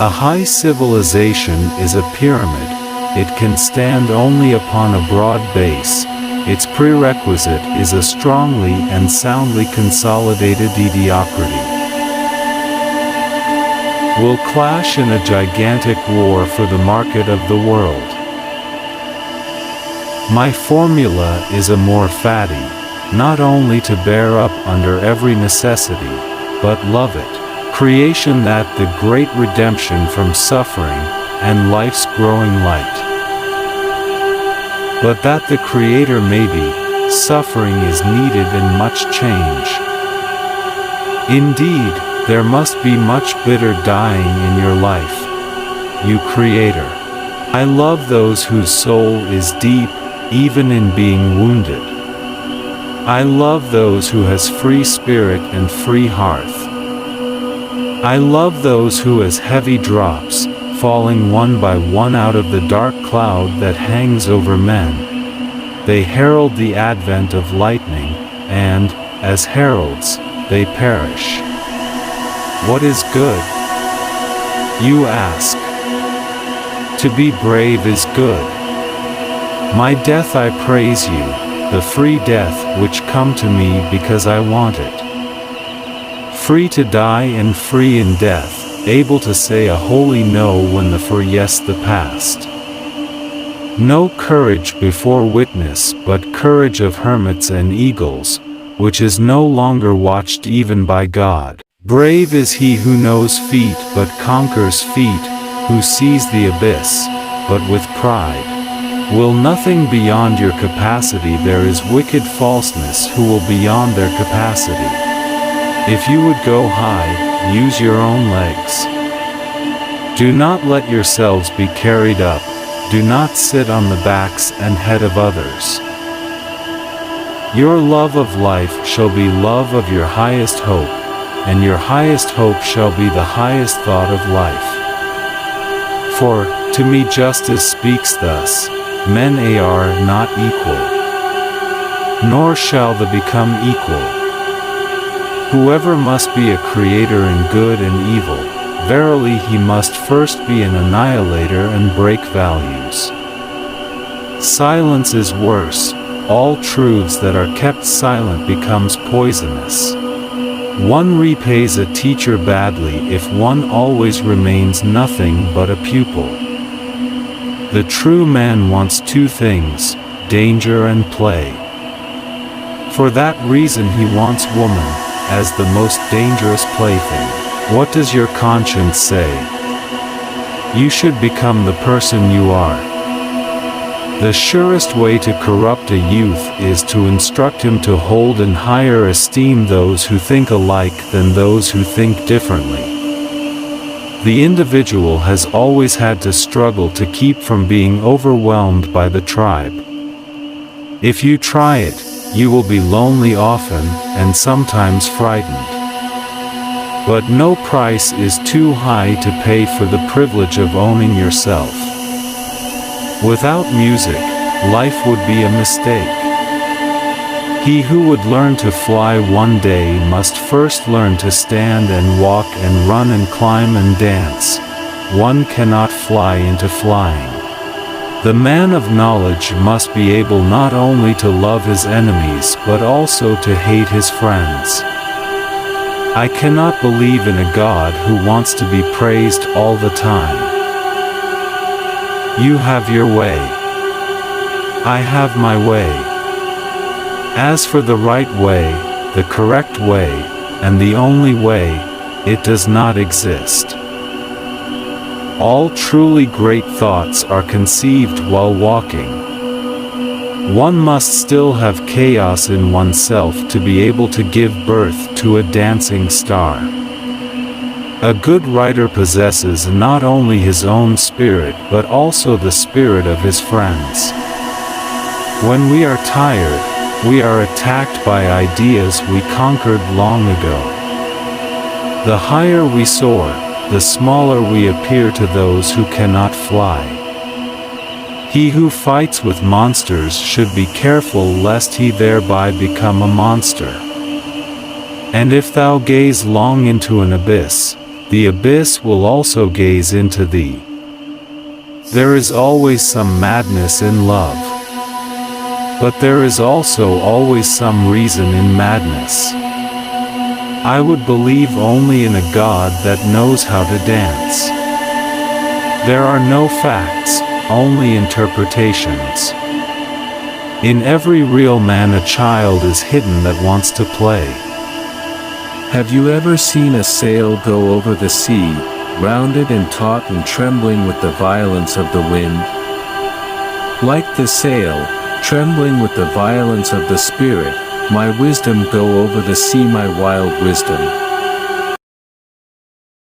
A high civilization is a pyramid. It can stand only upon a broad base. Its prerequisite is a strongly and soundly consolidated mediocrity. Will clash in a gigantic war for the market of the world. My formula is a more fatty, not only to bear up under every necessity, but love it. Creation that the great redemption from suffering, and life's growing light. But that the Creator may be, suffering is needed and much change. Indeed, there must be much bitter dying in your life, you Creator. I love those whose soul is deep, even in being wounded. I love those who has free spirit and free hearth. I love those who as heavy drops, falling one by one out of the dark cloud that hangs over men. They herald the advent of lightning, and, as heralds, they perish. What is good? You ask. To be brave is good. My death I praise you, the free death which come to me because I want it. Free to die and free in death, able to say a holy no when the for yes the past. No courage before witness but courage of hermits and eagles, which is no longer watched even by God. Brave is he who knows feet but conquers feet, who sees the abyss, but with pride. Will nothing beyond your capacity? There is wicked falseness who will beyond their capacity. If you would go high, use your own legs. Do not let yourselves be carried up. Do not sit on the backs and head of others. Your love of life shall be love of your highest hope, and your highest hope shall be the highest thought of life. For, to me justice speaks thus, men are not equal, nor shall they become equal. Whoever must be a creator in good and evil, verily he must first be an annihilator and break values. Silence is worse. All truths that are kept silent becomes poisonous. One repays a teacher badly if one always remains nothing but a pupil. The true man wants two things, danger and play. For that reason he wants woman, as the most dangerous plaything. What does your conscience say? You should become the person you are. The surest way to corrupt a youth is to instruct him to hold in higher esteem those who think alike than those who think differently. The individual has always had to struggle to keep from being overwhelmed by the tribe. If you try it, you will be lonely often, and sometimes frightened. But no price is too high to pay for the privilege of owning yourself. Without music, life would be a mistake. He who would learn to fly one day must first learn to stand and walk and run and climb and dance. One cannot fly into flying. The man of knowledge must be able not only to love his enemies but also to hate his friends. I cannot believe in a God who wants to be praised all the time. You have your way. I have my way. As for the right way, the correct way, and the only way, it does not exist. All truly great thoughts are conceived while walking. One must still have chaos in oneself to be able to give birth to a dancing star. A good writer possesses not only his own spirit but also the spirit of his friends. When we are tired, we are attacked by ideas we conquered long ago. The higher we soar, the smaller we appear to those who cannot fly. He who fights with monsters should be careful lest he thereby become a monster. And if thou gaze long into an abyss, the abyss will also gaze into thee. There is always some madness in love. But there is also always some reason in madness. I would believe only in a God that knows how to dance. There are no facts, only interpretations. In every real man a child is hidden that wants to play. Have you ever seen a sail go over the sea, rounded and taut and trembling with the violence of the wind? Like the sail, trembling with the violence of the Spirit, my wisdom go over the sea, my wild wisdom.